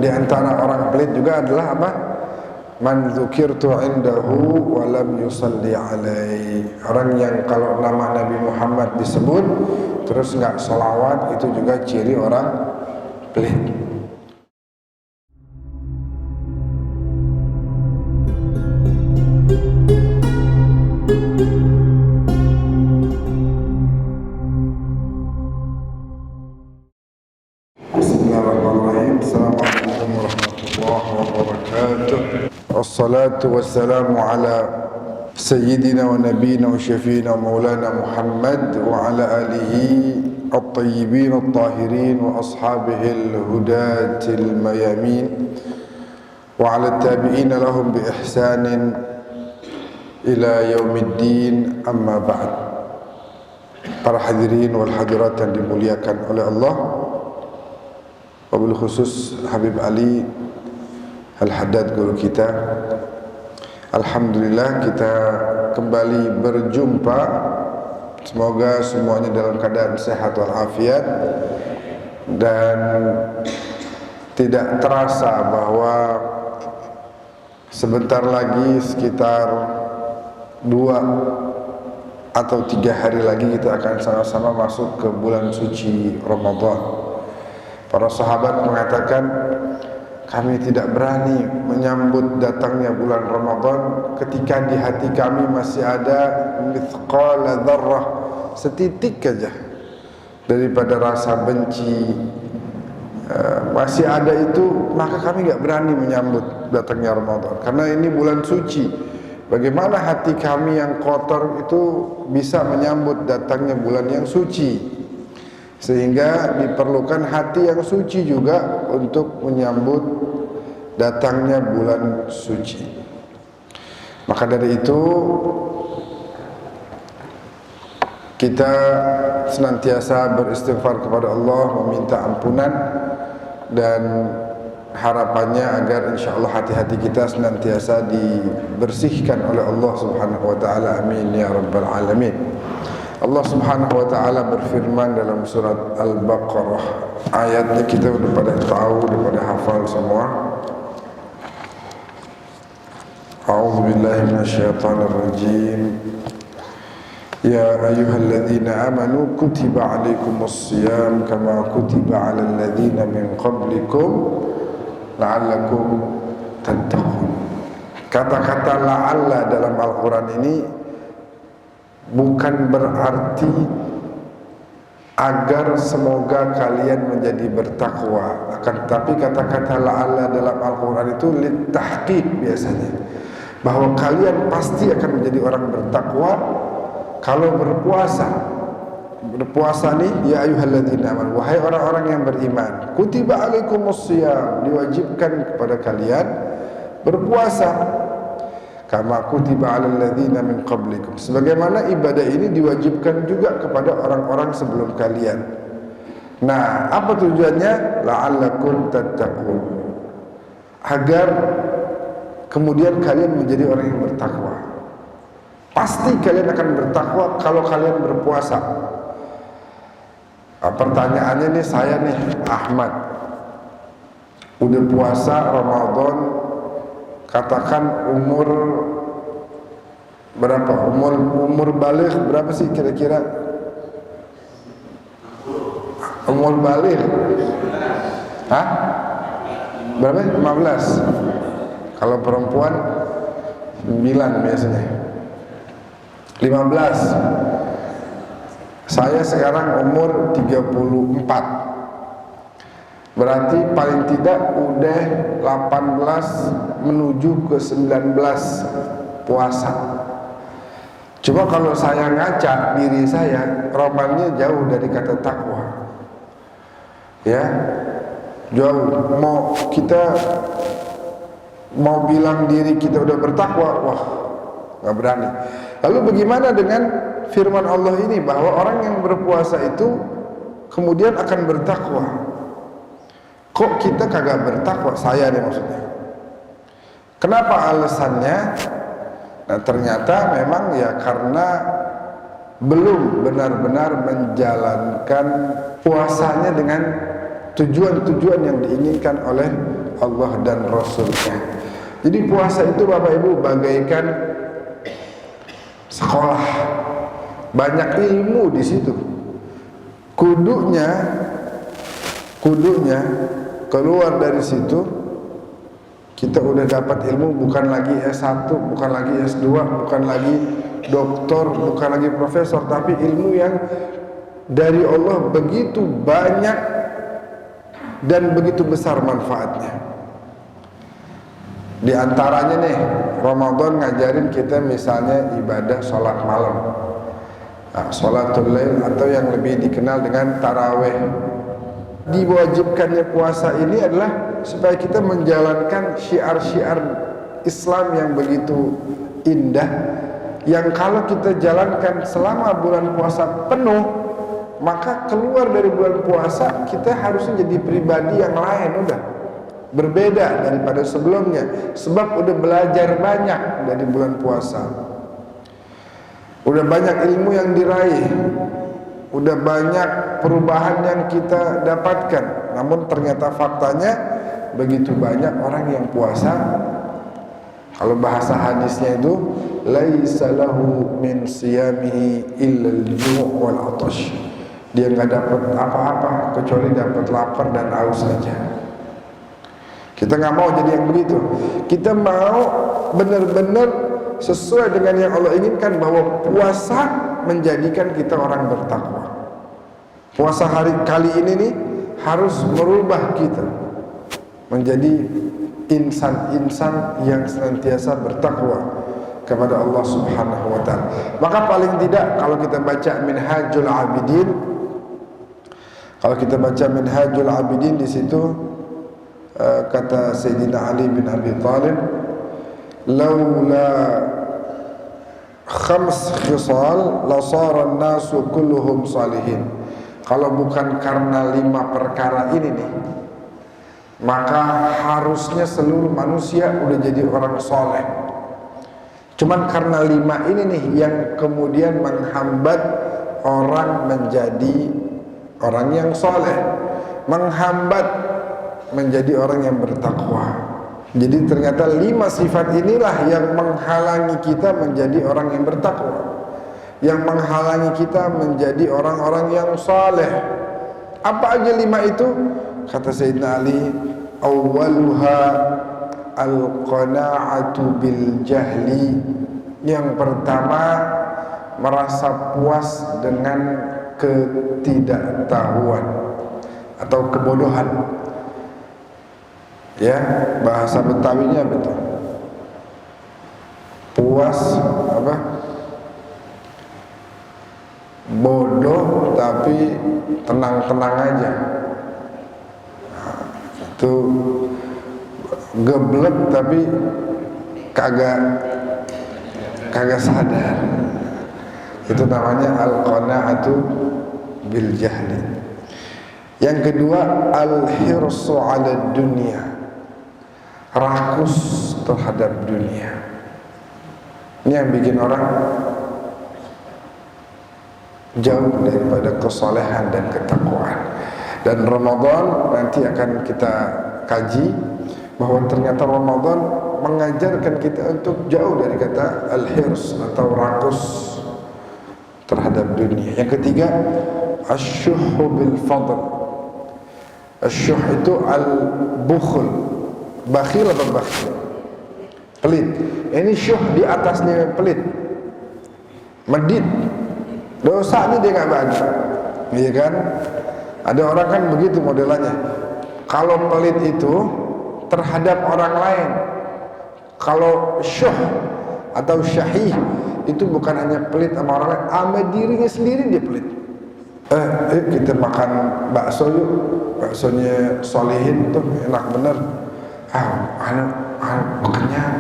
Di antara orang pelit juga adalah apa? Man dzukirtu indahu wa lam yusalli alaihi. Orang yang kalau nama Nabi Muhammad disebut terus enggak sholawat, itu juga ciri orang pelit. Bismillahirrahmanirrahim. Assalamualaikum warahmatullahi wabarakatuh. Wassalatu wassalamu ala sayyidina wa nabiyina wa syafiina maulana Muhammad wa ala alihi at-tayyibin at-tahirin wa ashabihi al-hudati al-mayamin wa ala tabi'ina lahum bi ihsanin ila yaumiddin, amma ba'd. Para hadirin wal hadirat yang dimuliakan oleh Allah, wabil khusus Habib Ali Al-Haddad guru kita. Alhamdulillah kita kembali berjumpa. Semoga semuanya dalam keadaan sehat walafiat, dan tidak terasa bahwa sebentar lagi, sekitar 2 atau 3 hari lagi kita akan sama-sama masuk ke bulan suci Ramadan. Para sahabat mengatakan, kami tidak berani menyambut datangnya bulan Ramadan ketika di hati kami masih ada mithqala dzarrah, setitik aja daripada rasa benci, masih ada itu, maka kami tidak berani menyambut datangnya Ramadan. Karena ini bulan suci. Bagaimana hati kami yang kotor itu bisa menyambut datangnya bulan yang suci? Sehingga diperlukan hati yang suci juga untuk menyambut datangnya bulan suci. Maka dari itu kita senantiasa beristighfar kepada Allah, meminta ampunan, dan harapannya agar insyaallah hati-hati kita senantiasa dibersihkan oleh Allah Subhanahu wa taala. Amin ya rabbal alamin. Allah Subhanahu wa taala berfirman dalam surat Al-Baqarah, ayatnya kita udah pada tahu, udah pada hafal semua. A'udzu billahi minasyaitonir rajim. Ya ayyuhalladzina amanu kutiba 'alaikumus shiyam kama kutiba 'alal ladzina min qablikum la'allakum tattaqun. Kata-kata la'alla dalam Al-Qur'an ini bukan berarti agar semoga kalian menjadi bertakwa, akan tetapi kata-kata la'alla dalam Al-Quran itu litahqiq biasanya, bahwa kalian pasti akan menjadi orang bertakwa kalau berpuasa. Berpuasa nih, ya ayyuhalladzina amanu, wahai orang-orang yang beriman, kutiba alaikumus shiyam, diwajibkan kepada kalian berpuasa, kama kutiba 'alal ladzina min qablikum, sebagaimana ibadah ini diwajibkan juga kepada orang-orang sebelum kalian. Nah, apa tujuannya? La'allakum tattaqun, agar kemudian kalian menjadi orang yang bertakwa. Pasti kalian akan bertakwa kalau kalian berpuasa. Pertanyaannya nih, saya nih Ahmad udah puasa Ramadan, katakan umur berapa? Umur baligh berapa sih kira-kira? Umur baligh? Hah? Berapa? 15. Kalau perempuan 9 biasanya. 15. Saya sekarang umur 34. Berarti paling tidak udah 18 menuju ke 19 puasa. Cuma kalau saya ngaca diri saya, romannya jauh dari kata takwa. Ya, jauh. Kita mau bilang diri kita udah bertakwa, wah, nggak berani. Lalu bagaimana dengan firman Allah ini bahwa orang yang berpuasa itu kemudian akan bertakwa? Kok kita kagak bertakwa? Saya nih maksudnya. Kenapa alasannya? Nah, ternyata memang ya karena belum benar-benar menjalankan puasanya dengan tujuan-tujuan yang diinginkan oleh Allah dan Rasulnya. Jadi puasa itu Bapak Ibu bagaikan sekolah, banyak ilmu di situ. Kudunya keluar dari situ kita udah dapat ilmu, bukan lagi S1, bukan lagi S2, bukan lagi doktor, bukan lagi profesor, tapi ilmu yang dari Allah begitu banyak dan begitu besar manfaatnya. Di antaranya nih, Ramadan ngajarin kita misalnya ibadah sholat malam, sholatul lail, atau yang lebih dikenal dengan taraweh. Diwajibkannya puasa ini adalah supaya kita menjalankan syiar-syiar Islam yang begitu indah, yang kalau kita jalankan selama bulan puasa penuh, maka keluar dari bulan puasa kita harusnya jadi pribadi yang lain, udah berbeda daripada sebelumnya, sebab udah belajar banyak dari bulan puasa, udah banyak ilmu yang diraih, udah banyak perubahan yang kita dapatkan. Namun ternyata faktanya begitu banyak orang yang puasa, kalau bahasa hadisnya itu laisa lahu min siyamihi illa al-ju' wal 'atash. Dia nggak dapat apa-apa kecuali dapat lapar dan haus saja. Kita nggak mau jadi yang begitu. Kita mau benar-benar sesuai dengan yang Allah inginkan, bahwa puasa menjadikan kita orang bertakwa. Puasa hari kali ini nih harus merubah kita menjadi insan-insan yang senantiasa bertakwa kepada Allah Subhanahu wa taala. Maka paling tidak kalau kita baca Minhajul Abidin, di situ kata Sayyidina Ali bin Abi Thalib, laula khams khisal lasara an-nasu kulluhum salihin. Kalau bukan karena 5 perkara ini nih, maka harusnya seluruh manusia udah jadi orang soleh. Cuman karena 5 ini nih yang kemudian menghambat orang menjadi orang yang soleh, menghambat menjadi orang yang bertakwa. Jadi ternyata 5 sifat inilah yang menghalangi kita menjadi orang yang bertakwa, yang menghalangi kita menjadi orang-orang yang saleh. Apa aja 5 itu? Kata Sayyidina Ali, awwaluha al-qana'atu bil jahli. Yang pertama, merasa puas dengan ketidaktahuan atau kebodohan. Ya, bahasa Betawinya betul. Puas apa? Bodoh tapi tenang-tenang aja. Nah, itu geblek tapi kagak sadar. Itu namanya al-qana'atu bil jahli. Yang kedua, al-hirsu 'ala dunya. Rakus terhadap dunia. Ini yang bikin orang jauh daripada kesalehan dan ketakwaan. Dan Ramadan nanti akan kita kaji bahwa ternyata Ramadan mengajarkan kita untuk jauh dari kata al-hirs atau rakus terhadap dunia. Yang ketiga, asyuhu bil fadl. Asyuh itu al-bukhl. Bakhil atau bakhil? Pelit. Ini syuh di atasnya pelit. Medit. Dosanya dia nggak bagi. Iya kan? Ada orang kan begitu modelannya. Kalau pelit itu terhadap orang lain. Kalau syuh atau syahih itu bukan hanya pelit sama orang lain, sama dirinya sendiri dia pelit. Kita makan bakso yuk. Baksonya Solihin tuh enak bener. Kenyang.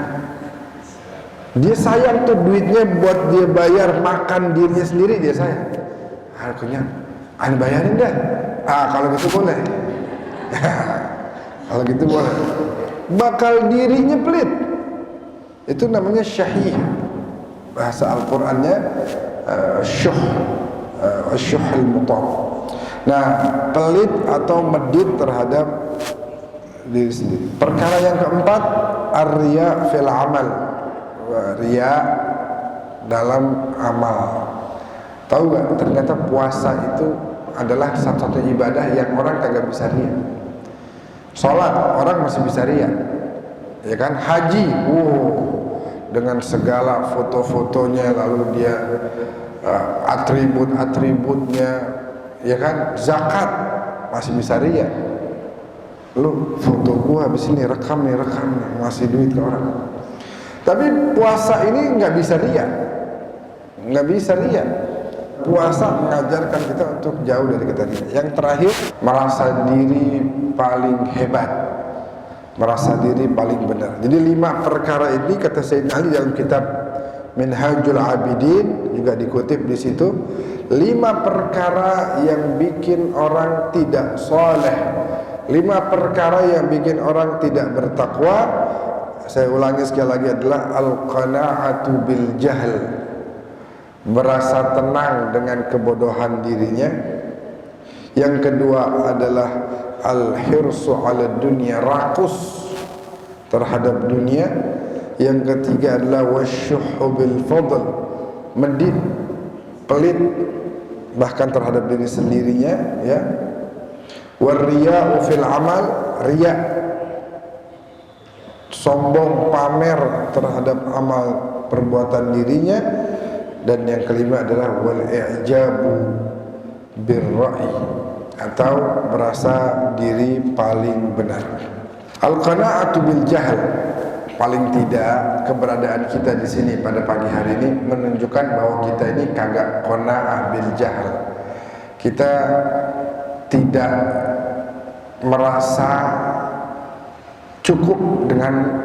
Dia sayang tuh duitnya buat dia bayar makan dirinya sendiri, dia sayang. Kenyang. Bayarin dah. Kalau gitu boleh. Kalau gitu boleh. Bakal dirinya pelit. Itu namanya syahih. Bahasa Al-Qur'annya syuh. Syuhul mutab. Nah, pelit atau medit terhadap diri sendiri. Perkara yang keempat, ar-riya fil amal, riya dalam amal. Tahu gak, ternyata puasa itu adalah satu-satu ibadah yang orang kagak bisa riya. Sholat orang masih bisa riya, ya kan? Haji, dengan segala foto-fotonya, lalu dia atribut-atributnya, ya kan? Zakat masih bisa riya. Lu foto gua habis ini rekam nih, ngasih duit ke orang. Tapi puasa ini nggak bisa riya, nggak bisa riya. Puasa mengajarkan kita untuk jauh dari kata riya. Yang terakhir, merasa diri paling hebat, merasa diri paling benar. Jadi 5 perkara ini kata Sayyidina Ali dalam kitab Minhajul Abidin, juga dikutip di situ, 5 perkara yang bikin orang tidak soleh, 5 perkara yang bikin orang tidak bertakwa. Saya ulangi sekali lagi, adalah al-qana'atu bil jahl, merasa tenang dengan kebodohan dirinya. Yang kedua adalah al-hirsu ala dunia, rakus terhadap dunia. Yang ketiga adalah wasyuhu bil fadl, medit, pelit bahkan terhadap diri sendirinya, ya. Warriya'u fil amal, riya, sombong, pamer terhadap amal perbuatan dirinya. Dan yang kelima adalah wal i'jabu birra'i, atau merasa diri paling benar. Al-qana'atu bil jahl, paling tidak keberadaan kita di sini pada pagi hari ini menunjukkan bahwa kita ini kagak qana'ah bil jahl. Kita tidak merasa cukup dengan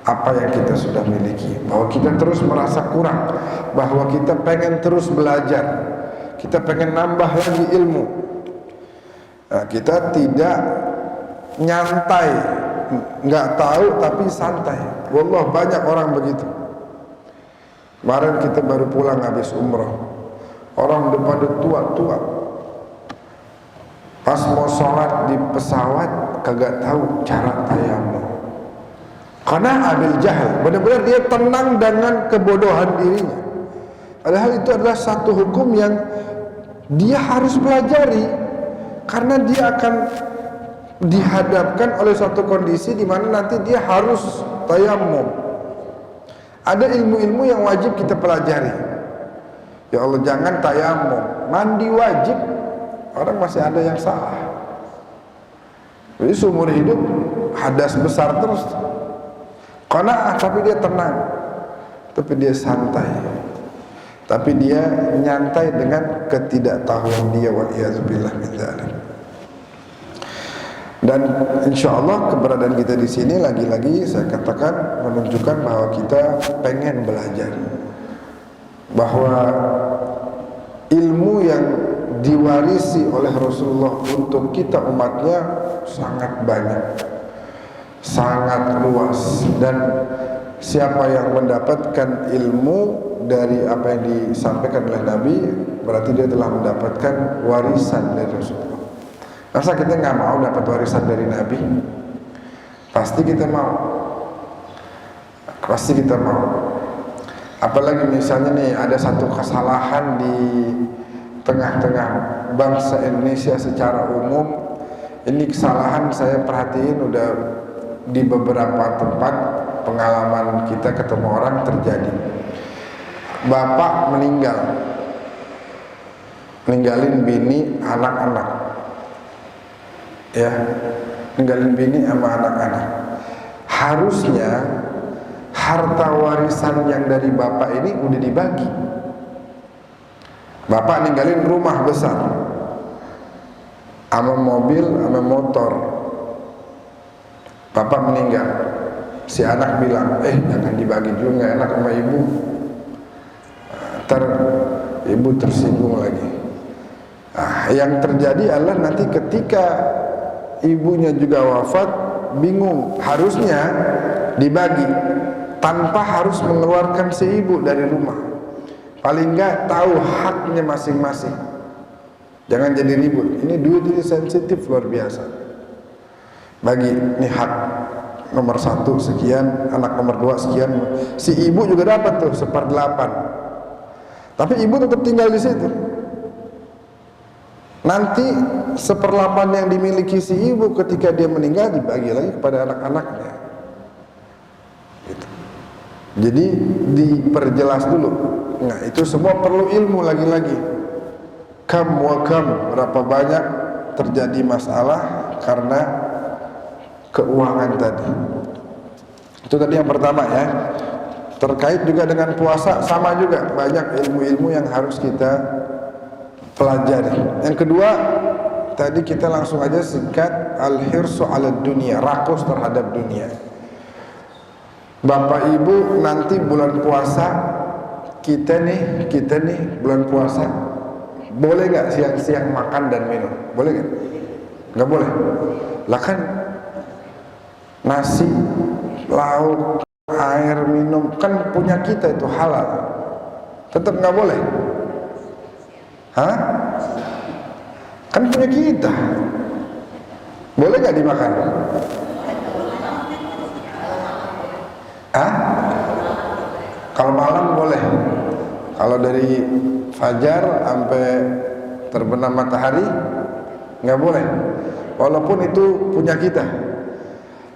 apa yang kita sudah miliki, bahwa kita terus merasa kurang, bahwa kita pengen terus belajar, kita pengen nambah lagi ilmu. Nah, kita tidak nyantai, nggak tahu tapi santai. Wallah, banyak orang begitu. Kemarin kita baru pulang habis umrah, orang udah pada tua-tua, pas mau sholat di pesawat kagak tahu cara tayamum. Karena ambil jahil, benar-benar dia tenang dengan kebodohan dirinya. Padahal itu adalah satu hukum yang dia harus pelajari, karena dia akan dihadapkan oleh suatu kondisi di mana nanti dia harus tayamum. Ada ilmu-ilmu yang wajib kita pelajari. Ya Allah, jangan tayamum, mandi wajib. Orang masih ada yang salah. Jadi seumur hidup hadas besar terus. Qanaah, tapi dia tenang, tapi dia santai, tapi dia nyantai dengan ketidaktahuan dia, wa'iyadzubillah min dzalik. Dan insya Allah keberadaan kita di sini lagi-lagi saya katakan menunjukkan bahwa kita pengen belajar, bahwa ilmu yang diwarisi oleh Rasulullah untuk kita umatnya sangat banyak, sangat luas. Dan siapa yang mendapatkan ilmu dari apa yang disampaikan oleh Nabi, berarti dia telah mendapatkan warisan dari Rasulullah. Masa kita nggak mau dapat warisan dari Nabi? Pasti kita mau, pasti kita mau. Apalagi misalnya nih ada satu kesalahan di tengah-tengah bangsa Indonesia secara umum. Ini kesalahan saya perhatiin udah di beberapa tempat pengalaman kita ketemu orang terjadi. Bapak meninggal, ninggalin bini, anak-anak, ya, ninggalin bini sama anak-anak. Harusnya harta warisan yang dari bapak ini udah dibagi. Bapak ninggalin rumah besar, sama mobil, sama motor. Bapak meninggal, si anak bilang, jangan dibagi juga, nggak enak sama ibu. Ntar ibu tersinggung lagi. Yang terjadi adalah nanti ketika ibunya juga wafat, bingung. Harusnya dibagi tanpa harus mengeluarkan si ibu dari rumah. Paling nggak tahu haknya masing-masing. Jangan jadi ribut. Ini duit ini sensitif luar biasa. bagi nih hak nomor 1 sekian, anak nomor 2 sekian. Si ibu juga dapat tuh 1/8. Tapi ibu tetap tinggal di situ. Nanti 1/8 yang dimiliki si ibu ketika dia meninggal dibagi lagi kepada anak-anaknya. Gitu. Jadi diperjelas dulu. Nah, itu semua perlu ilmu lagi-lagi. Kam wa kam, berapa banyak terjadi masalah karena keuangan tadi. Itu tadi yang pertama ya. Terkait juga dengan puasa sama juga, banyak ilmu-ilmu yang harus kita pelajari. Yang kedua, tadi kita langsung aja singkat, al-hirsu 'ala dunia, rakus terhadap dunia. Bapak Ibu nanti bulan puasa kita nih bulan puasa boleh nggak siang-siang makan dan minum? Boleh nggak? Nggak boleh. Lah kan nasi, lauk, air minum kan punya kita, itu halal. Tetap nggak boleh? Hah? Kan punya kita. Boleh nggak dimakan? Hah? Kalau malam boleh. Kalau dari fajar sampai terbenam matahari nggak boleh. Walaupun itu punya kita.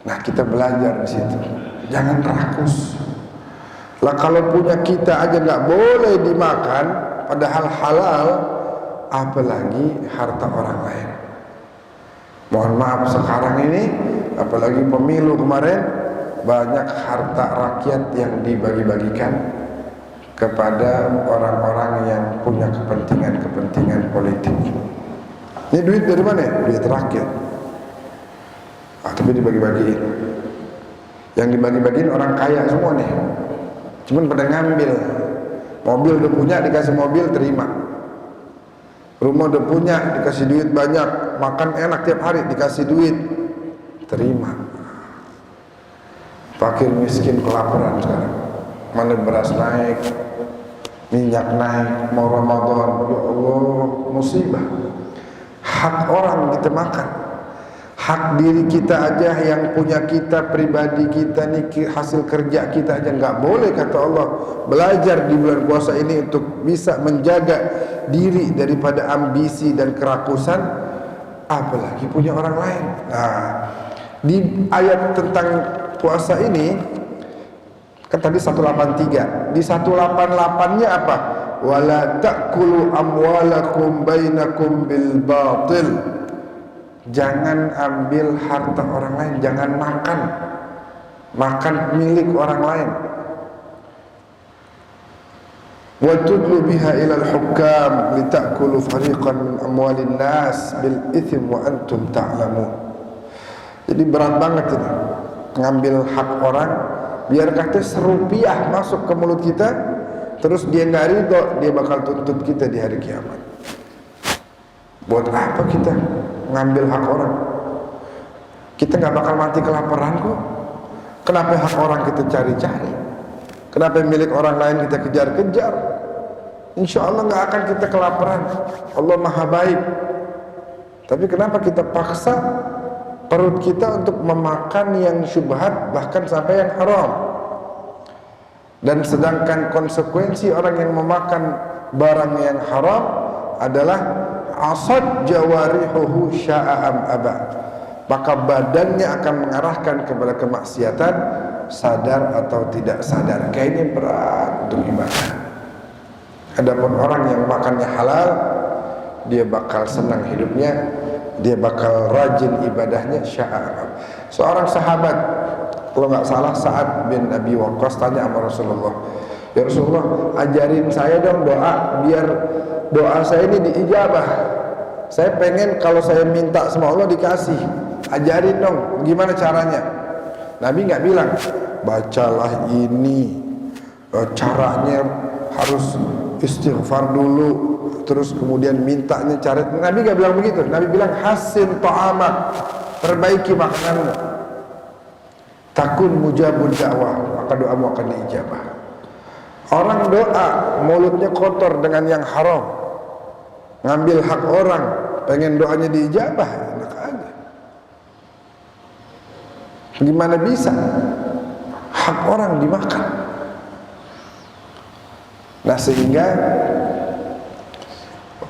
Nah, kita belajar di situ. Jangan rakus. Lah kalau punya kita aja nggak boleh dimakan, padahal halal, apalagi harta orang lain. Mohon maaf, sekarang ini apalagi pemilu kemarin, banyak harta rakyat yang dibagi-bagikan kepada orang-orang yang punya kepentingan politik. Ini duit dari mana? Duit rakyat. Tapi dibagi-bagiin. Yang dibagi-bagiin orang kaya semua nih. Cuman pada ngambil. Mobil udah punya, dikasih mobil, terima. Rumah udah punya, dikasih duit banyak. Makan enak tiap hari, dikasih duit, terima. Fakir miskin kelaparan sekarang. Mana beras naik, minyak naik, mau Ramadan, ya Allah, musibah. Hak orang kita makan. Hak diri kita aja yang punya kita, pribadi kita nih, hasil kerja kita aja nggak boleh, kata Allah. Belajar di bulan puasa ini untuk bisa menjaga diri daripada ambisi dan kerakusan, apalagi punya orang lain. Nah, di ayat tentang puasa ini kan tadi 183, di 188-nya apa? Wala ta'kulu amwalakum bainakum bil batil. Jangan ambil harta orang lain, jangan makan milik orang lain. Wa tudlu biha ila al-hukam litakulu fariqan min amwalin nas bil ithim wa antum ta'lamun. Jadi berat banget ini ngambil hak orang, biar kata serupiah masuk ke mulut kita, terus dia nggak ridho, dia bakal tuntut kita di hari kiamat. Buat apa kita ngambil hak orang? Kita nggak bakal mati kelaparan kok. Kenapa hak orang kita cari-cari? Kenapa milik orang lain kita kejar-kejar? Insya Allah nggak akan kita kelaparan. Allah maha baik. Tapi kenapa kita paksa perut kita untuk memakan yang syubhat, bahkan sampai yang haram? Dan sedangkan konsekuensi orang yang memakan barang yang haram adalah asad jawarihuhu sya'am aba, maka badannya akan mengarahkan kepada kemaksiatan, sadar atau tidak sadar. Kayaknya berat untuk ibadah. Adapun orang yang makannya halal, dia bakal senang hidupnya, dia bakal rajin ibadahnya, sya'am. Seorang sahabat, kalau nggak salah Sa'ad bin Abi Waqqas, tanya sama Rasulullah, ya Rasulullah, ajarin saya dong doa biar doa saya ini diijabah. Saya pengen kalau saya minta sama Allah dikasih. Ajarin dong, gimana caranya? Nabi nggak bilang, bacalah ini, caranya harus istighfar dulu, terus kemudian mintanya cara. Nabi nggak bilang begitu. Nabi bilang hasin ta'amak, perbaiki makananmu. Takun mujabun dakwah, maka doamu akan diijabah. Orang doa mulutnya kotor dengan yang haram, ngambil hak orang, pengen doanya diijabah, enak aja. Gimana bisa hak orang dimakan? Nah, sehingga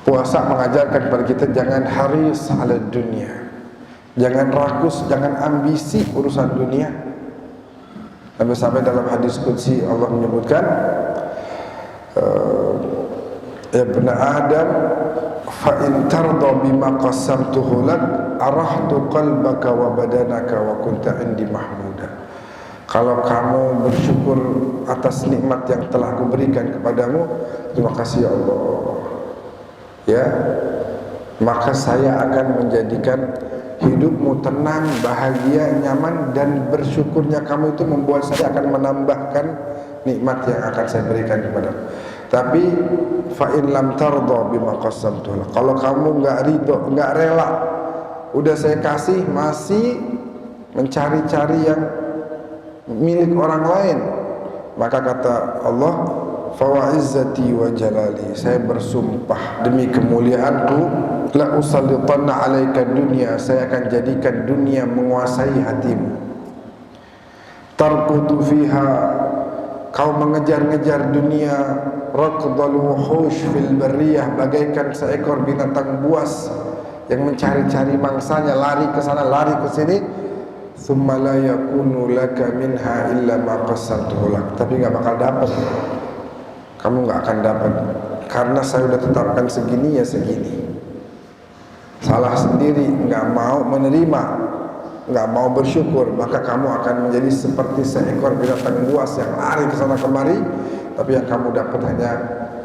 puasa mengajarkan kepada kita jangan haris ala dunia, jangan rakus, jangan ambisi urusan dunia. Sampai dalam hadis qudsi Allah menyebutkan, ya ibn Adam, fa in tarda bima qassamtuhu lak arahtu qalbaka wa badanaka wa kunta indi mahmuda. Kalau kamu bersyukur atas nikmat yang telah aku berikan kepadamu, terima kasih ya Allah, ya, maka saya akan menjadikan hidupmu tenang, bahagia, nyaman, dan bersyukurnya kamu itu membuat saya akan menambahkan nikmat yang akan saya berikan kepadamu. Tapi fa in lam tarda bima qasamtu, kalau kamu enggak ridho, enggak rela, udah saya kasih masih mencari-cari yang milik orang lain, maka kata Allah, fa wa izzati wa jalali, saya bersumpah demi kemuliaanku, la usallitanna alaika dunya, saya akan jadikan dunia menguasai hatimu. Tarkutu fiha, kau mengejar-ngejar dunia, raqdal wuhush fil barriyah, bagaikan seekor binatang buas yang mencari-cari mangsanya, lari ke sana, lari ke sini. Tsumma la yakunu laka minha illa ma qassamtuhu lak, tapi enggak bakal dapat, kamu enggak akan dapat, karena saya sudah tetapkan segini ya segini. Salah sendiri, enggak mau menerima, enggak mau bersyukur, maka kamu akan menjadi seperti seekor binatang buas yang lari ke sana kemari, tapi yang kamu dapat hanya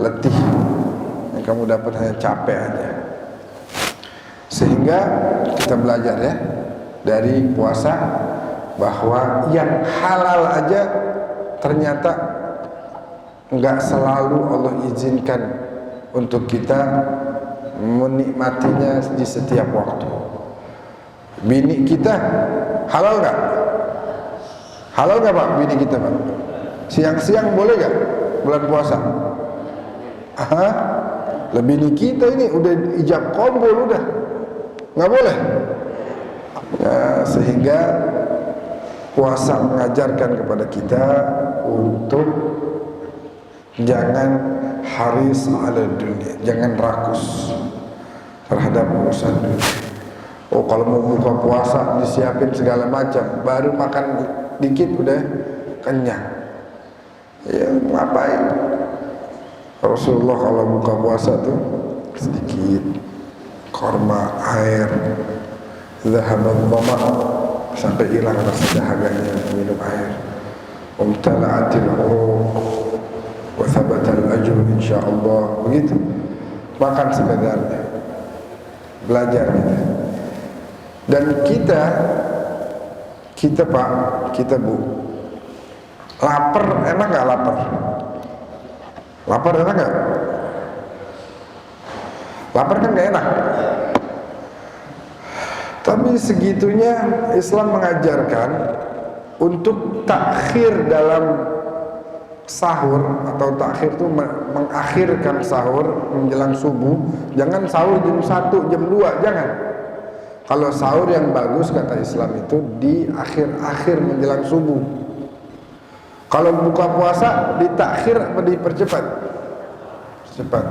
letih, yang kamu dapat hanya capek aja. Sehingga kita belajar ya dari puasa bahwa yang halal aja ternyata enggak selalu Allah izinkan untuk kita menikmatinya di setiap waktu. Bini kita halal nggak? Halal nggak Pak bini kita Pak? Siang-siang boleh nggak bulan puasa? Aha, bini kita ini udah ijab qabul udah nggak boleh. Ya, sehingga puasa mengajarkan kepada kita untuk jangan haris ala dunia, jangan rakus terhadap urusan dunia. Oh, kalau mau buka puasa disiapin segala macam, baru makan dikit udah kenyang. Ya ngapain? Rasulullah kalau buka puasa tuh sedikit korma, air, zahaban dhama, sampai hilang rasa dahaganya minum air. Umtala'atil uruq wa thabatal ajr insyaallah. Begitu. Makan sekedarnya. Belajar kita. Dan kita Pak, kita Bu, lapar enak nggak lapar? Lapar enak nggak? Lapar kan nggak enak. Tapi segitunya Islam mengajarkan untuk takhir dalam sahur, atau takhir itu mengakhirkan sahur menjelang subuh. Jangan sahur jam 1, jam 2, jangan. Kalau sahur yang bagus kata Islam itu di akhir-akhir menjelang subuh. Kalau buka puasa ditakhir apa dipercepat? Cepat.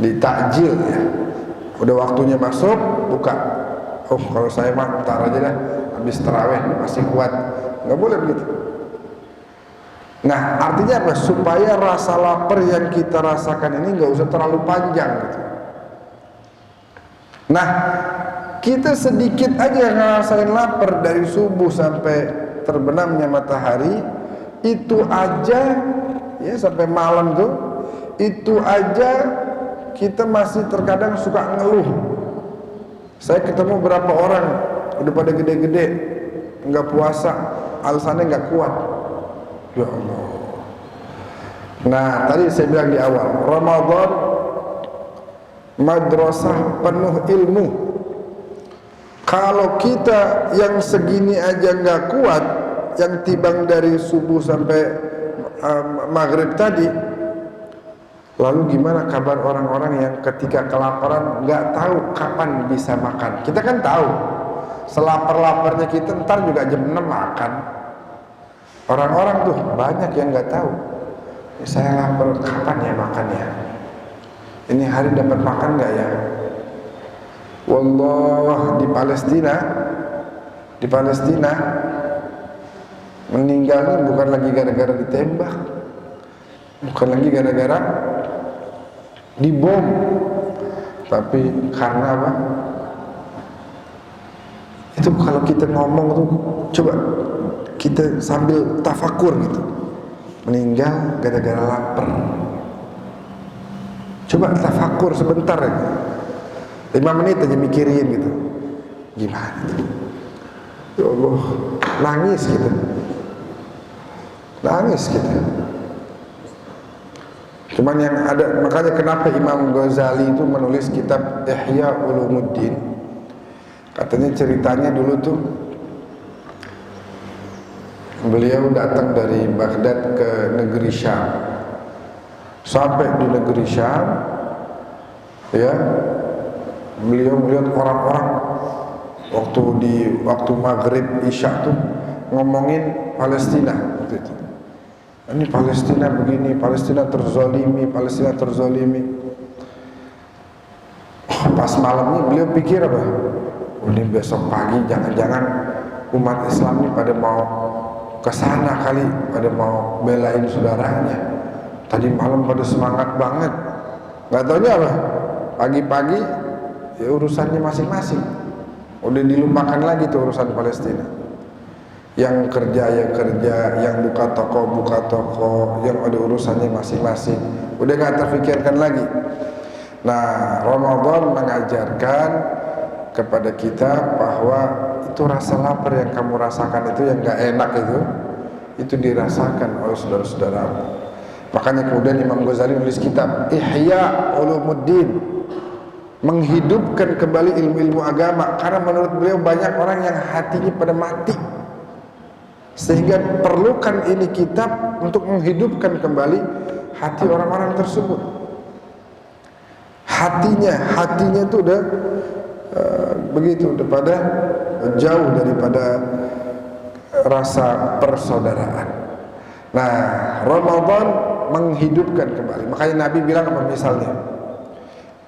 Ditakjil ya. Udah waktunya masuk, buka. Oh, kalau saya mah ntar aja dah, habis tarawih masih kuat. Nggak boleh begitu. Nah, artinya apa? Supaya rasa lapar yang kita rasakan ini nggak usah terlalu panjang gitu. Nah, kita sedikit aja ngerasain lapar dari subuh sampai terbenamnya matahari, itu aja ya sampai malam tuh, itu aja kita masih terkadang suka ngeluh. Saya ketemu berapa orang udah pada gede-gede nggak puasa, alasannya nggak kuat. Ya Allah. Nah, tadi saya bilang di awal, Ramadan madrasah penuh ilmu. Kalau kita yang segini aja nggak kuat, yang tibang dari subuh sampai maghrib tadi, lalu gimana kabar orang-orang yang ketika kelaparan nggak tahu kapan bisa makan? Kita kan tahu, Selapar-laparnya kita ntar juga jam 6 makan. Orang-orang tuh banyak yang nggak tahu. Saya lapar, kapan ya makan ya? Ini hari dapat makan nggak ya? Wallah, di Palestina meninggalnya bukan lagi gara-gara ditembak, bukan lagi gara-gara dibom, tapi karena apa? Itu kalau kita ngomong tuh, coba kita sambil tafakur gitu, meninggal gara-gara lapar. Coba tafakur sebentar ya, 5 menit aja mikirin gitu, gimana tuh? Ya Allah, nangis gitu. Cuman yang ada, makanya kenapa Imam Ghazali itu menulis kitab Ihya Ulumuddin. Katanya ceritanya dulu tuh beliau datang dari Baghdad ke negeri Syam. Sampai di negeri Syam, ya, beliau melihat orang-orang waktu maghrib isya tuh ngomongin Palestina waktu itu. Ini Palestina begini, Palestina terzalimi. Pas malamnya beliau pikir apa? Ini besok pagi jangan-jangan umat Islam ini pada mau kesana kali, pada mau belain saudaranya. Tadi malam pada semangat banget. Gak taunya apa? Pagi-pagi ya urusannya masing-masing. Udah dilupakan lagi tuh urusan Palestina. Yang kerja, yang buka toko, yang ada urusannya masing-masing. Udah gak terfikirkan lagi. Nah, Ramadan mengajarkan kepada kita bahwa itu rasa lapar yang kamu rasakan itu, yang gak enak itu dirasakan oleh saudara-saudaramu. Makanya kemudian Imam Ghazali menulis kitab Ihya Ulumuddin, menghidupkan kembali ilmu-ilmu agama, karena menurut beliau banyak orang yang hatinya pada mati, sehingga perlukan ini kitab untuk menghidupkan kembali hati orang-orang tersebut. Hatinya itu udah begitu, udah pada jauh daripada rasa persaudaraan. Nah, Ramadan menghidupkan kembali. Makanya Nabi bilang apa misalnya?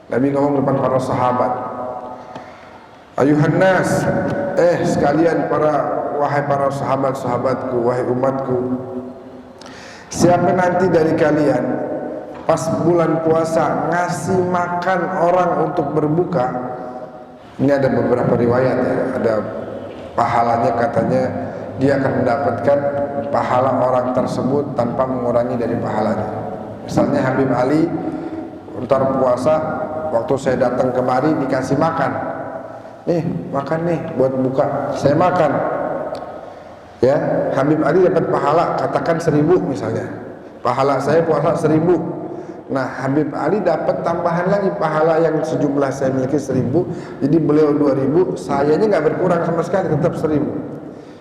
Nabi ngomong depan para sahabat, ayuhan nas, sekalian wahai para sahabat-sahabatku, wahai umatku, siapa nanti dari kalian pas bulan puasa ngasih makan orang untuk berbuka, ini ada beberapa riwayat ya, ada pahalanya, katanya dia akan mendapatkan pahala orang tersebut tanpa mengurangi dari pahalanya. Misalnya Habib Ali ntar puasa, waktu saya datang kemari dikasih makan, nih makan nih buat buka, saya makan, ya Habib Ali dapat pahala katakan 1000 misalnya, pahala saya puasa 1000. Nah Habib Ali dapat tambahan lagi pahala yang sejumlah saya miliki 1000, jadi beliau 2000, sayanya nggak berkurang sama sekali, tetap 1000.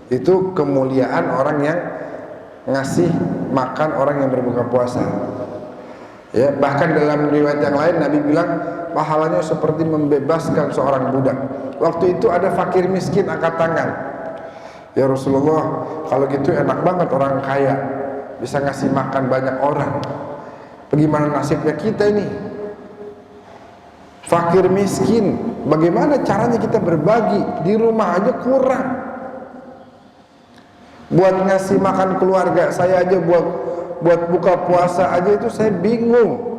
Itu kemuliaan orang yang ngasih makan orang yang berbuka puasa. Ya, bahkan dalam riwayat yang lain Nabi bilang pahalanya seperti membebaskan seorang budak. Waktu itu ada fakir miskin angkat tangan, ya Rasulullah, kalau gitu enak banget orang kaya bisa ngasih makan banyak orang. Bagaimana nasibnya kita ini? Fakir miskin, bagaimana caranya kita berbagi? Di rumah aja kurang. Buat ngasih makan keluarga saya aja, buat buka puasa aja itu saya bingung.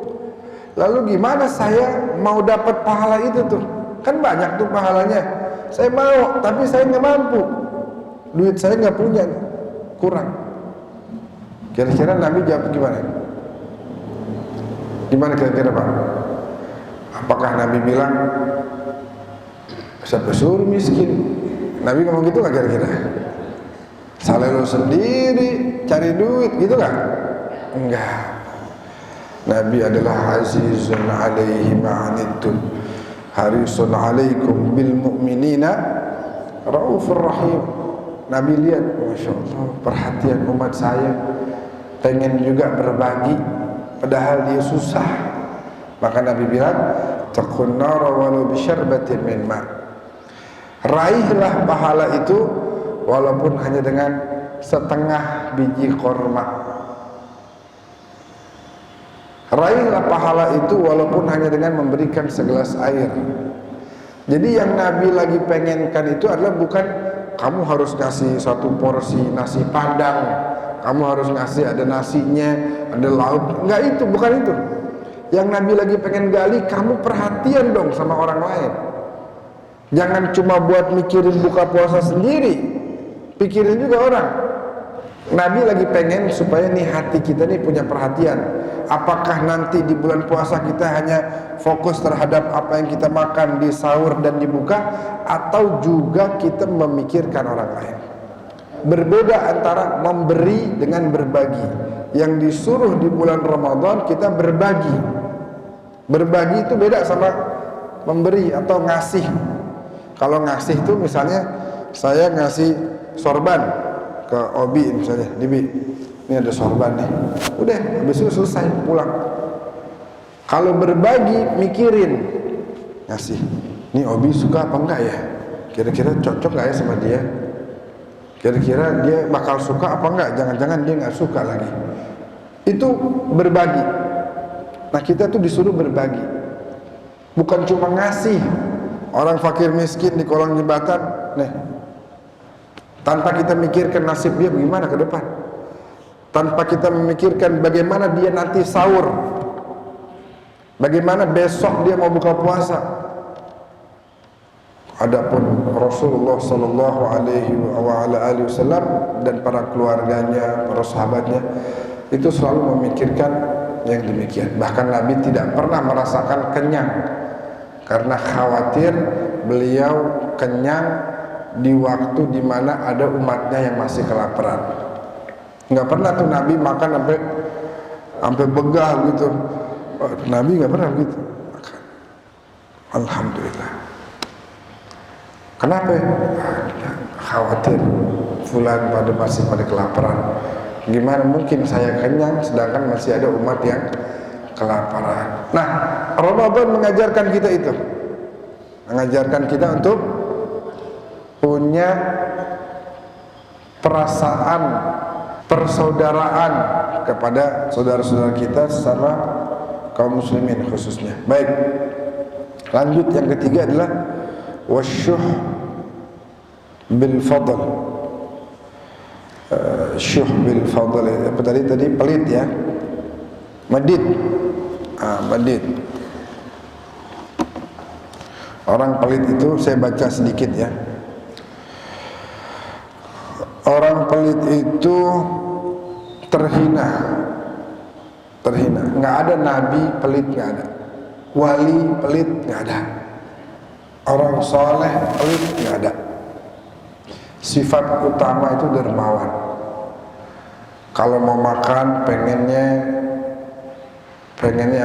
Lalu gimana saya mau dapat pahala itu tuh? Kan banyak tuh pahalanya. Saya mau, tapi saya nggak mampu. Duit saya nggak punya, kurang. Kira-kira Nabi jawab gimana? Gimana kira-kira Pak? Apakah Nabi bilang siapa suruh miskin? Nabi ngomong gitu nggak kira-kira? Salah lu sendiri cari duit gitu kan? Enggak. Nabi adalah azizun alaihi ma'anittum harisun alaikum bil mu'minina raufur rahim. Nabi lihat, Masya Allah, perhatian umat saya, pengen juga berbagi padahal dia susah. Maka Nabi bilang taqun nara walau bisyarbatin min ma', Raihlah pahala itu walaupun hanya dengan setengah biji korma. Raihlah pahala itu walaupun hanya dengan memberikan segelas air. Jadi yang Nabi lagi pengenkan itu adalah bukan kamu harus ngasih satu porsi nasi padang, kamu harus ngasih ada nasinya, ada lauk. Enggak, itu bukan itu. Yang Nabi lagi pengen gali, kamu perhatian dong sama orang lain. Jangan cuma buat mikirin buka puasa sendiri, pikirin juga orang. Nabi lagi pengen supaya nih hati kita nih punya perhatian. Apakah nanti di bulan puasa kita hanya fokus terhadap apa yang kita makan di sahur dan di buka, atau juga kita memikirkan orang lain. Berbeda antara memberi dengan berbagi. Yang disuruh di bulan Ramadan kita berbagi. Berbagi itu beda sama memberi atau ngasih. Kalau ngasih itu misalnya saya ngasih sorban ke Obi misalnya, Dibi, ini ada sorban nih, udah habis itu selesai pulang. Kalau berbagi mikirin ngasih, ini Obi suka apa enggak ya, kira-kira cocok nggak ya sama dia, kira-kira dia bakal suka apa enggak, jangan-jangan dia nggak suka lagi. Itu berbagi. Nah kita tuh disuruh berbagi, bukan cuma ngasih. Orang fakir miskin di kolong jembatan nih, tanpa kita mikirkan nasib dia bagaimana ke depan, tanpa kita memikirkan bagaimana dia nanti sahur, bagaimana besok dia mau buka puasa. Adapun Rasulullah sallallahu alaihi wasallam dan para keluarganya, para sahabatnya itu selalu memikirkan yang demikian. Bahkan Nabi tidak pernah merasakan kenyang karena khawatir beliau kenyang di waktu dimana ada umatnya yang masih kelaparan. Nggak pernah tuh Nabi makan sampai begah gitu. Nabi nggak pernah gitu makan. Alhamdulillah. Kenapa? Khawatir fulan masih pada kelaparan. Gimana mungkin saya kenyang sedangkan masih ada umat yang kelaparan. Nah, Ramadan mengajarkan kita itu. Mengajarkan kita untuk punya perasaan persaudaraan kepada saudara-saudara kita sesama kaum muslimin khususnya. Baik. Lanjut, yang ketiga adalah wasyuh bil fadl. Syuh bil fadl apa tadi pelit ya. Medit. Medit. Orang pelit itu saya baca sedikit ya. Orang pelit itu terhina. Nggak ada nabi pelit, nggak ada. Wali pelit, nggak ada. Orang soleh pelit, nggak ada. Sifat utama itu dermawan. Kalau mau makan pengennya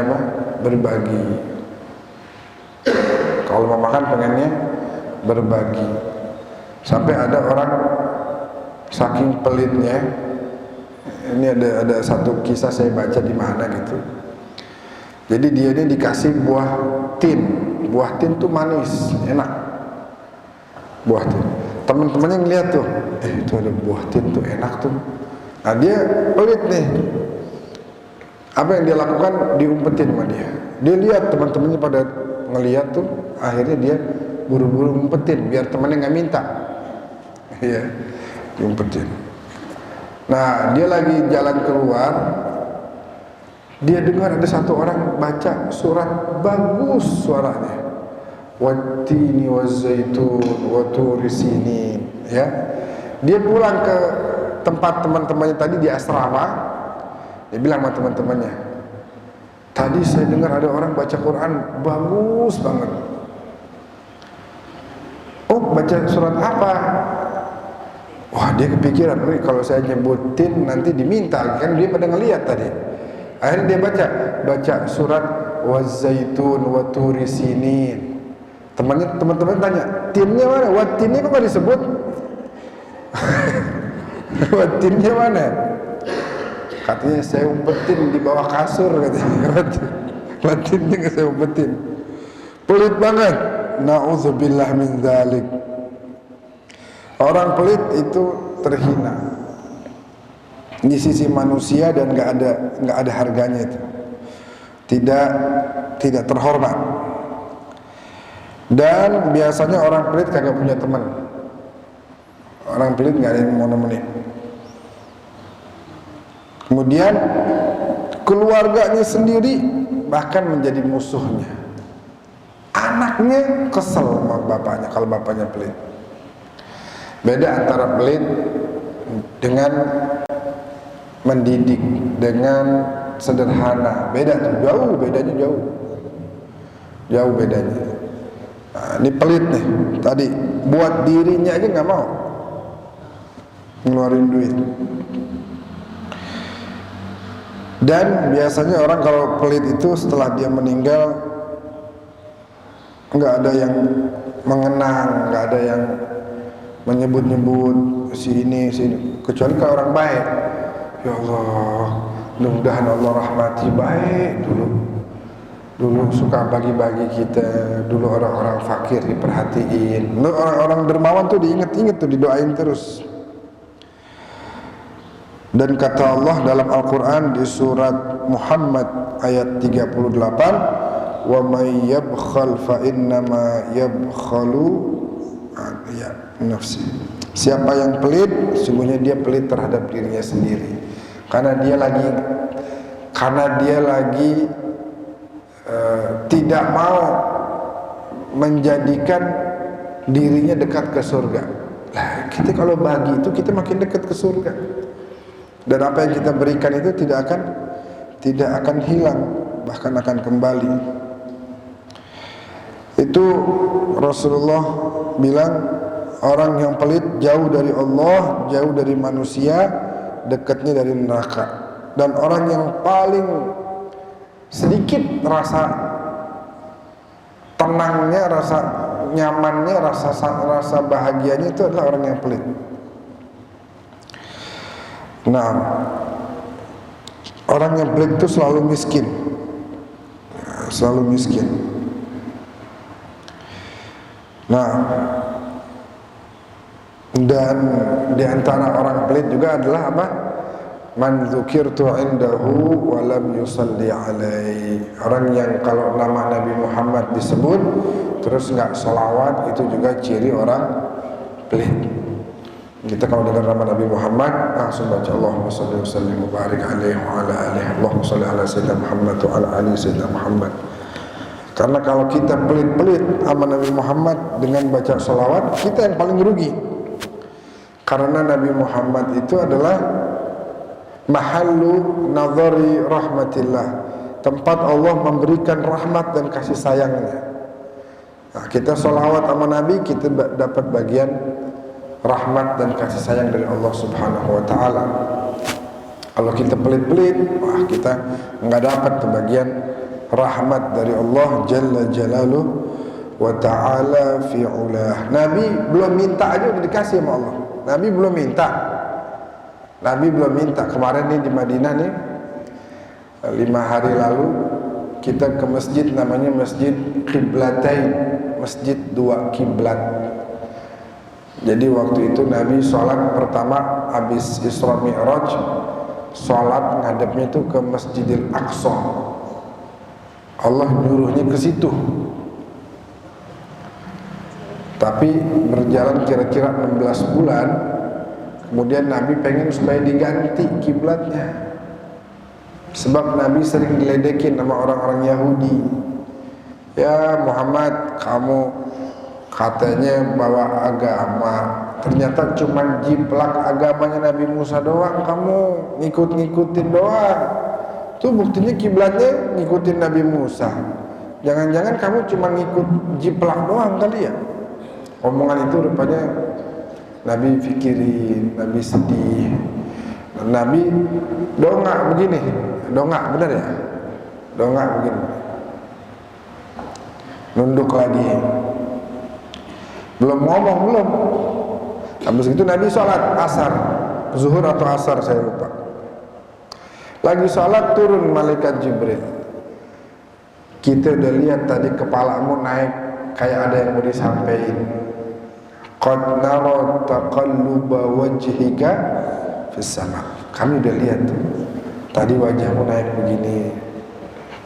apa? Berbagi. Kalau mau makan pengennya berbagi. Sampai ada orang saking pelitnya, ini ada satu kisah saya baca di mana gitu. Jadi dia ini dikasih buah tin. Buah tin tuh manis, enak. Buah tin. Teman-temannya ngeliat tuh, itu ada buah tin tuh enak tuh. Nah dia pelit nih. Apa yang dia lakukan? Diumpetin sama dia. Dia lihat teman-temannya pada ngeliat tuh, akhirnya dia buru-buru ngumpetin biar temannya nggak minta. Iya, diumpetin. Nah dia lagi jalan keluar, dia dengar ada satu orang baca surat, bagus suaranya. Wattini wazzaitun wa turi sinin. Ya, dia pulang ke tempat teman-temannya tadi di asrama. Dia bilang sama teman-temannya, tadi saya dengar ada orang baca Quran bagus banget. Oh, baca surat apa? Wah, dia kepikiran, kalau saya nyebutin nanti diminta, kan dia pada ngeliat tadi. Akhirnya dia baca surat wazzaitun wa turi sinin. Teman-teman tanya, tinnya mana? Wattinnya kok gak disebut? Wattinnya mana? Katanya saya umpetin di bawah kasur katanya. Wattinnya gak saya umpetin. Pelit banget. Na'udzubillah min dzalik. Orang pelit itu terhina di sisi manusia dan nggak ada harganya itu. Tidak terhormat. Dan biasanya orang pelit kagak punya teman. Orang pelit nggak ada yang mau nemenin. Kemudian keluarganya sendiri bahkan menjadi musuhnya. Anaknya kesel sama bapaknya kalau bapaknya pelit. Beda antara pelit dengan mendidik, dengan sederhana. Beda tuh, jauh bedanya jauh. Jauh bedanya. Nah, ini pelit nih. Tadi buat dirinya aja nggak mau ngeluarin duit. Dan biasanya orang kalau pelit itu setelah dia meninggal nggak ada yang mengenang, nggak ada yang menyebut-nyebut si ini, kecuali kalau orang baik. Ya Allah, mudah-mudahan Allah rahmati, baik dulu suka bagi-bagi kita, dulu orang-orang fakir diperhatiin, dulu orang-orang dermawan tuh diinget-inget tuh, didoain terus. Dan kata Allah dalam Al-Quran di surat Muhammad ayat 38, wa may yabkhal fa innama yabkhalu nafsi. Siapa yang pelit, sesungguhnya dia pelit terhadap dirinya sendiri. Karena dia lagi tidak mau menjadikan dirinya dekat ke surga. Lah, kita kalau bagi itu kita makin dekat ke surga. Dan apa yang kita berikan itu tidak akan hilang, bahkan akan kembali. Itu Rasulullah bilang, orang yang pelit jauh dari Allah, jauh dari manusia, dekatnya dari neraka. Dan orang yang paling sedikit rasa tenangnya, rasa nyamannya, rasa bahagianya itu adalah orang yang pelit. Nah, orang yang pelit itu selalu miskin, selalu miskin. Nah, dan di antara orang pelit juga adalah apa? Man dzukirtu indahu wa lam yusalli alaihi. Orang yang kalau nama Nabi Muhammad disebut terus enggak sholawat, itu juga ciri orang pelit. Kita kalau dengar nama Nabi Muhammad langsung baca Allahumma shalli wa sallim wa barik alaihi wa ala alihi. Allahumma shalli ala sayyidina Muhammad wa ala ali sayyidina Muhammad. Karena kalau kita pelit-pelit sama Nabi Muhammad dengan baca sholawat, kita yang paling rugi. Karena Nabi Muhammad itu adalah mahallu nadhari rahmatillah, tempat Allah memberikan rahmat dan kasih sayangnya. Nah, kita sholawat sama Nabi, kita dapat bagian rahmat dan kasih sayang dari Allah Subhanahu wa ta'ala. Kalau kita pelit-pelit, wah kita nggak dapat bagian rahmat dari Allah Jalla Jalaluh wa ta'ala fi ulah. Nabi belum minta aja udah dikasih sama Allah. Nabi belum minta. Kemarin nih di Madinah nih 5 hari lalu kita ke masjid namanya Masjid Qiblatain, Masjid 2 kiblat. Jadi waktu itu Nabi sholat pertama habis Isra Mi'raj, sholat ngadepnya itu ke Masjidil Aqsa. Allah nyuruhnya ke situ. Tapi berjalan kira-kira 16 bulan, kemudian Nabi pengen supaya diganti kiblatnya. Sebab Nabi sering diledekin sama orang-orang Yahudi. Ya Muhammad, kamu katanya bawa agama, ternyata cuma jiplak agamanya Nabi Musa doang, kamu ngikut-ngikutin doang. Itu buktinya kiblatnya ngikutin Nabi Musa. Jangan-jangan kamu cuma ngikut jiplak doang kali ya. Omongan itu rupanya Nabi pikirin, Nabi sedih. Nabi dongak begini, dongak benar ya? Dongak begini. Nunduk lagi. Belum ngomong belum. Habis itu Nabi sholat asar, zuhur atau asar saya lupa. Lagi sholat turun malaikat Jibril. Kita udah lihat tadi kepalamu naik kayak ada yang mau disampaikan. qad nara taqalluba wajhika fis sama. Kami udah lihat tuh. Tadi wajahmu naik begini,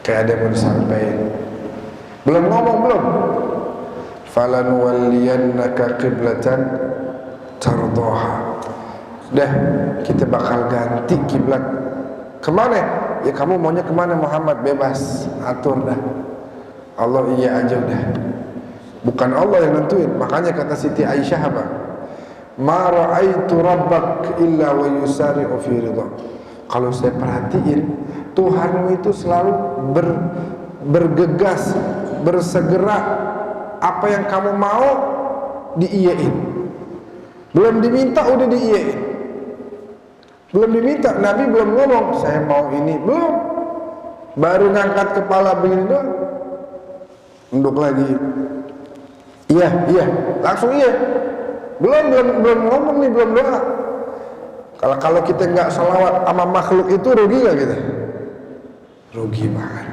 kayak ada yang mau disampaikan. Belum ngomong belum. Falanuwalliyannaka qiblatan tardaha. Dah, kita bakal ganti kiblat. Kemana? Ya kamu maunya kemana Muhammad? Bebas, atur dah. Allah iya aja udah. Bukan Allah yang nentuin. Makanya kata Siti Aisyah apa? Ma ra'aitu rabbak illa wa yusari'u fi ridha. Kalau saya perhatiin, Tuhanmu itu selalu bergegas, bersegera, apa yang kamu mau diiyain. Belum diminta udah diiyain. Belum diminta, Nabi belum ngomong saya mau ini, belum. Baru ngangkat kepala begini doang. Nduk lagi. Iya, langsung iya. Belum ngomong nih, belum doa. Kalau kita nggak sholawat sama makhluk itu rugi nggak kita? Rugi banget.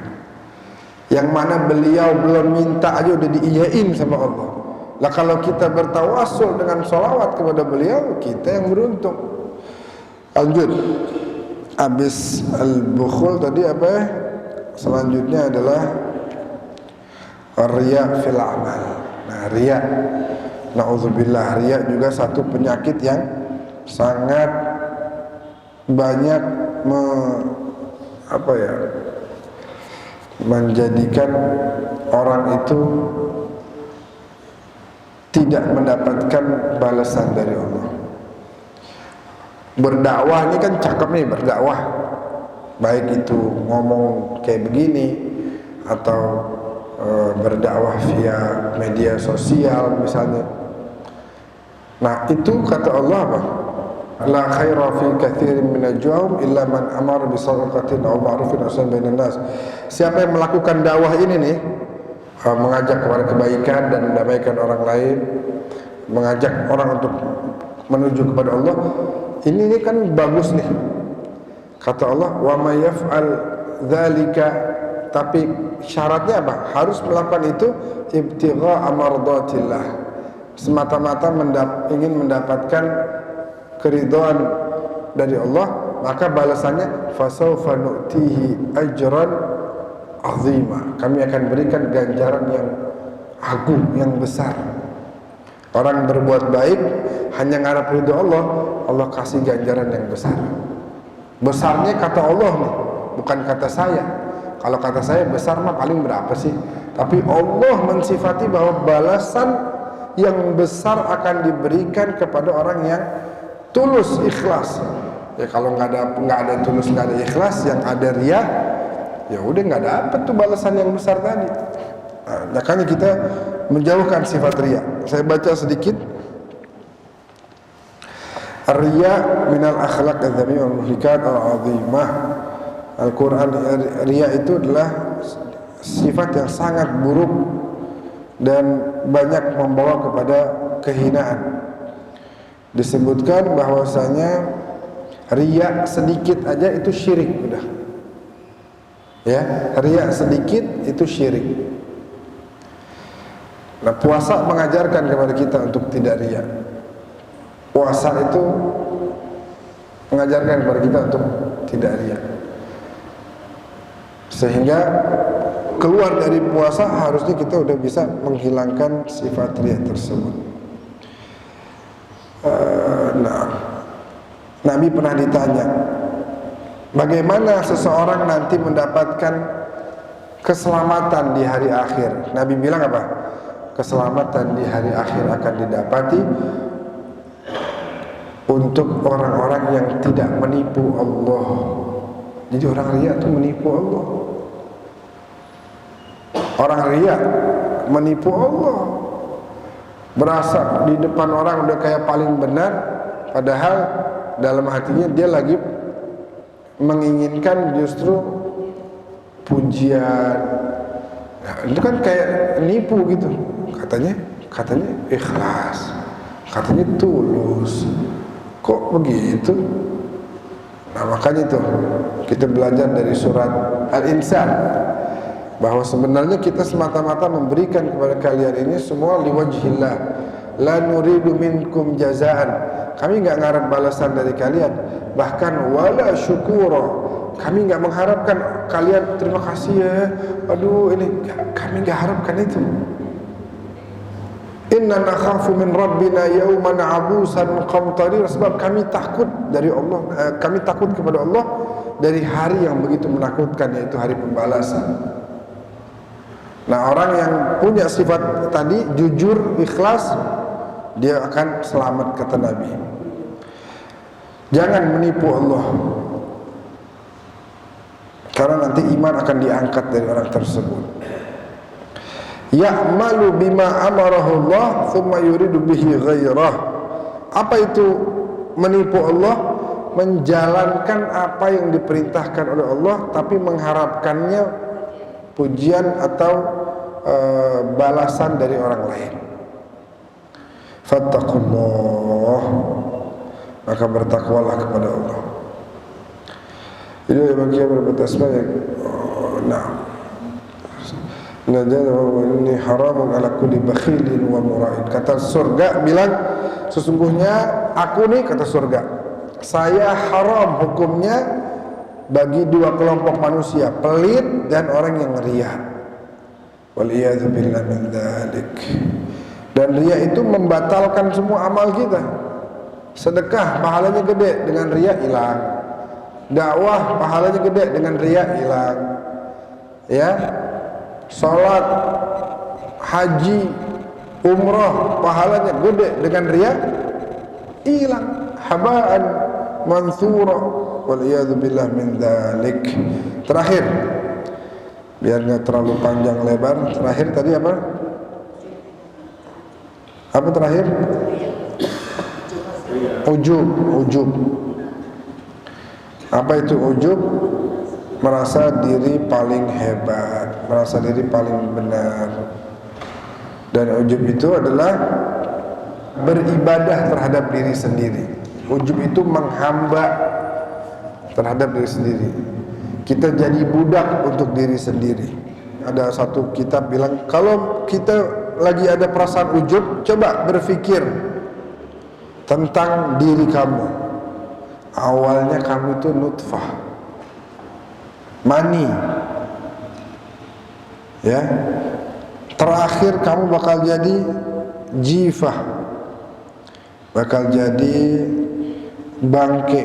Yang mana beliau belum minta aja udah diiyain sama Allah. Lah kalau kita bertawasul dengan sholawat kepada beliau, kita yang beruntung. Lanjut. Habis al-bukhul tadi apa ya? Selanjutnya adalah riya fil amal. Nah, riya, na'udzubillah, riya juga satu penyakit yang sangat banyak menjadikan orang itu tidak mendapatkan balasan dari Allah. Berdakwah ini kan cakep nih, berdakwah. Baik itu ngomong kayak begini atau berdakwah via media sosial misalnya. Nah, itu kata Allah apa? La khaira fi katsirin min najwahum illa man amara bi shadaqatin aw ma'rufin aw ihsanin bainan nas. Siapa yang melakukan dakwah ini nih, mengajak kepada kebaikan dan mendamaikan orang lain, mengajak orang untuk menuju kepada Allah, ini kan bagus nih. Kata Allah, wa may yaf'al dzalika, tapi syaratnya apa? Harus melakukan itu ibtigha mardatillah, semata-mata ingin mendapatkan keridhaan dari Allah, maka balasannya fasaufa nu'tihi ajran azima. Kami akan berikan ganjaran yang agung, yang besar. Orang berbuat baik hanya ngarep ridho Allah, Allah kasih ganjaran yang besar. Besarnya kata Allah nih, bukan kata saya. Kalau kata saya besar mah paling berapa sih? Tapi Allah mensifati bahwa balasan yang besar akan diberikan kepada orang yang tulus, ikhlas. Ya kalau nggak ada tulus, nggak ada ikhlas, yang ada riya, ya udah nggak dapet tuh balasan yang besar tadi. Nah, makanya kita menjauhkan sifat riya. Saya baca sedikit. Riya minal akhlaq adzami wal muhlikat al-azimah. Al-Quran, riya itu adalah sifat yang sangat buruk dan banyak membawa kepada kehinaan. Disebutkan bahwasanya riya sedikit aja itu syirik udah. Ya, riya sedikit itu syirik. Nah, puasa mengajarkan kepada kita untuk tidak riya. Puasa itu mengajarkan kepada kita untuk tidak riya. Sehingga keluar dari puasa harusnya kita udah bisa menghilangkan sifat riya tersebut. Nabi pernah ditanya, bagaimana seseorang nanti mendapatkan keselamatan di hari akhir? Nabi bilang apa? Keselamatan di hari akhir akan didapati untuk orang-orang yang tidak menipu Allah. Jadi orang riya itu menipu Allah. Orang riya menipu Allah. Berasa di depan orang udah kayak paling benar, padahal dalam hatinya dia lagi menginginkan justru pujian. Nah, itu kan kayak nipu gitu. Katanya ikhlas, katanya tulus. Kok begitu? Nah, makanya itu kita belajar dari surat Al-Insan bahwa sebenarnya kita semata-mata memberikan kepada kalian ini semua liwajhillah, la nuridu minkum jazaan, kami enggak mengharap balasan dari kalian, bahkan wala syukura, kami enggak mengharapkan kalian terima kasih ya, aduh ini, kami enggak harapkan itu. Inna nakhafu min rabbina yawman abusan qamtarira, sebab kami takut dari Allah, kami takut kepada Allah dari hari yang begitu menakutkan, yaitu hari pembalasan. Nah, orang yang punya sifat tadi, jujur, ikhlas, dia akan selamat, kata Nabi. Jangan menipu Allah, karena nanti iman akan diangkat dari orang tersebut. Ya'malu bima amarahu Allah thumma yuridu bihi ghairah. Apa itu menipu Allah? Menjalankan apa yang diperintahkan oleh Allah, tapi mengharapkannya pujian atau balasan dari orang lain. Fattaqullah, maka bertakwalah kepada Allah. Ini bagi yang bertasbih. Nah, ini haramun ala kulli bakhilin wa mura'in. Kata surga bilang, sesungguhnya aku nih, kata surga, saya haram hukumnya bagi dua kelompok manusia, pelit dan orang yang riya. Waliyadzu billahi min dzalik. Dan riya itu membatalkan semua amal kita. Sedekah pahalanya gede, dengan riya hilang. Dakwah pahalanya gede, dengan riya hilang. Ya. Salat, haji, umrah pahalanya gede, dengan riya hilang. Haba'an mansura, waliyadzu billahi min dzalik. Terakhir, biar enggak terlalu panjang lebar, terakhir tadi apa? Apa terakhir? Ujub. Apa itu ujub? Merasa diri paling hebat, merasa diri paling benar. Dan ujub itu adalah beribadah terhadap diri sendiri. Ujub itu menghamba terhadap diri sendiri. Kita jadi budak untuk diri sendiri. Ada satu kitab bilang, kalau kita lagi ada perasaan ujub, coba berpikir tentang diri kamu. Awalnya kamu itu nutfah, mani, ya. Terakhir kamu bakal jadi jifah, bakal jadi bangke.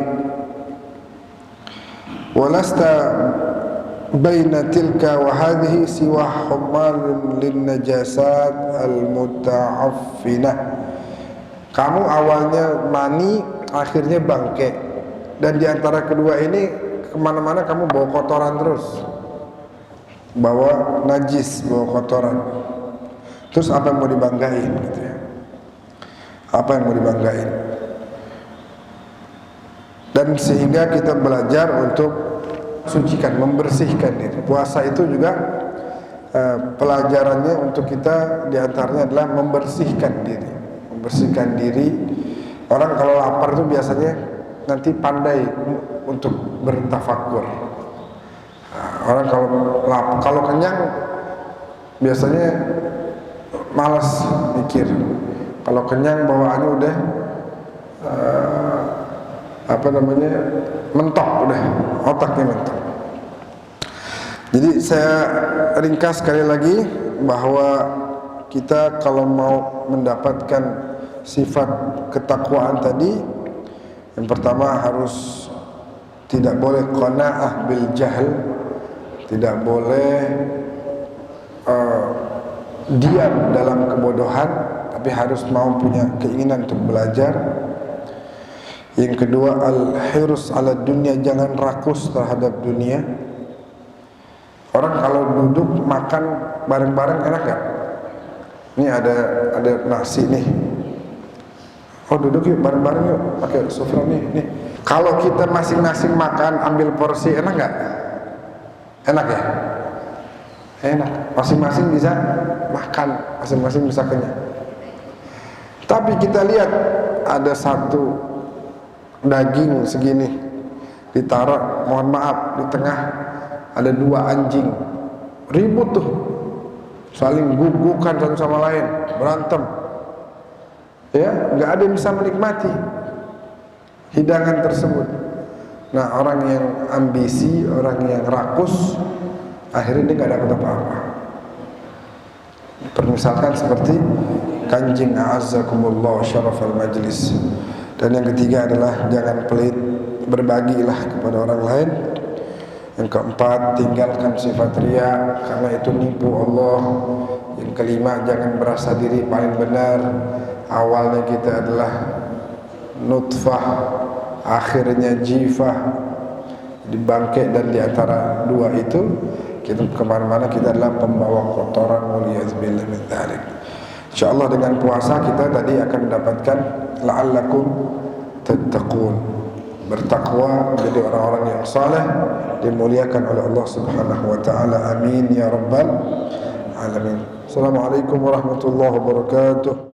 Walasta baina tilka wa hadhihi siwa hummalin lin najasat al muta'affinah. Kamu awalnya mani, akhirnya bangke, dan di antara kedua ini kemana-mana kamu bawa kotoran terus, bawa najis, bawa kotoran. Terus apa yang mau dibanggain gitu ya? Apa yang mau dibanggain? Dan sehingga kita belajar untuk sucikan, membersihkan diri. Puasa itu juga pelajarannya untuk kita diantaranya adalah membersihkan diri. Membersihkan diri. Orang kalau lapar itu biasanya nanti pandai untuk bertafakur. Orang kalau kenyang biasanya malas mikir. Kalau kenyang bawaannya udah mentok, udah otaknya mentok. Jadi saya ringkas sekali lagi bahwa kita kalau mau mendapatkan sifat ketakwaan tadi, yang pertama harus tidak boleh qanaah bil jahl, tidak boleh diam dalam kebodohan, tapi harus mau punya keinginan untuk belajar. Yang kedua, al-hirs ala dunia, jangan rakus terhadap dunia. Orang kalau duduk makan bareng-bareng enak gak? Ini ada nasi nih. Oh duduk yuk bareng-bareng yuk, pakai sufra nih. Kalau kita masing-masing makan ambil porsi, enak gak? Enak ya? Enak. Masing-masing bisa makan, masing-masing bisa kenyang. Tapi kita lihat ada satu daging segini ditaruh, mohon maaf, di tengah ada dua anjing ribut tuh, saling gugukan satu sama lain, berantem. Ya, nggak ada yang bisa menikmati hidangan tersebut. Nah, orang yang ambisi, orang yang rakus, akhirnya dia nggak dapat apa-apa. Permisalkan seperti kanjeng a'azzakumullah syarafal majlis. Dan yang ketiga adalah jangan pelit, berbagilah kepada orang lain. Yang keempat, tinggalkan sifat riya, karena itu nipu Allah. Yang kelima, jangan merasa diri paling benar. Awalnya kita adalah nutfah, akhirnya jifah, dibangkit, dan di antara dua itu kita kemana-mana kita adalah pembawa kotoran. Waliyazbillah min dzalik. InsyaAllah dengan puasa kita tadi akan mendapatkan la'allakum tattaqun, bertakwa, menjadi orang-orang yang saleh, dimuliakan oleh Allah Subhanahu wa taala. Amin ya rabbal alamin. Assalamualaikum warahmatullahi wabarakatuh.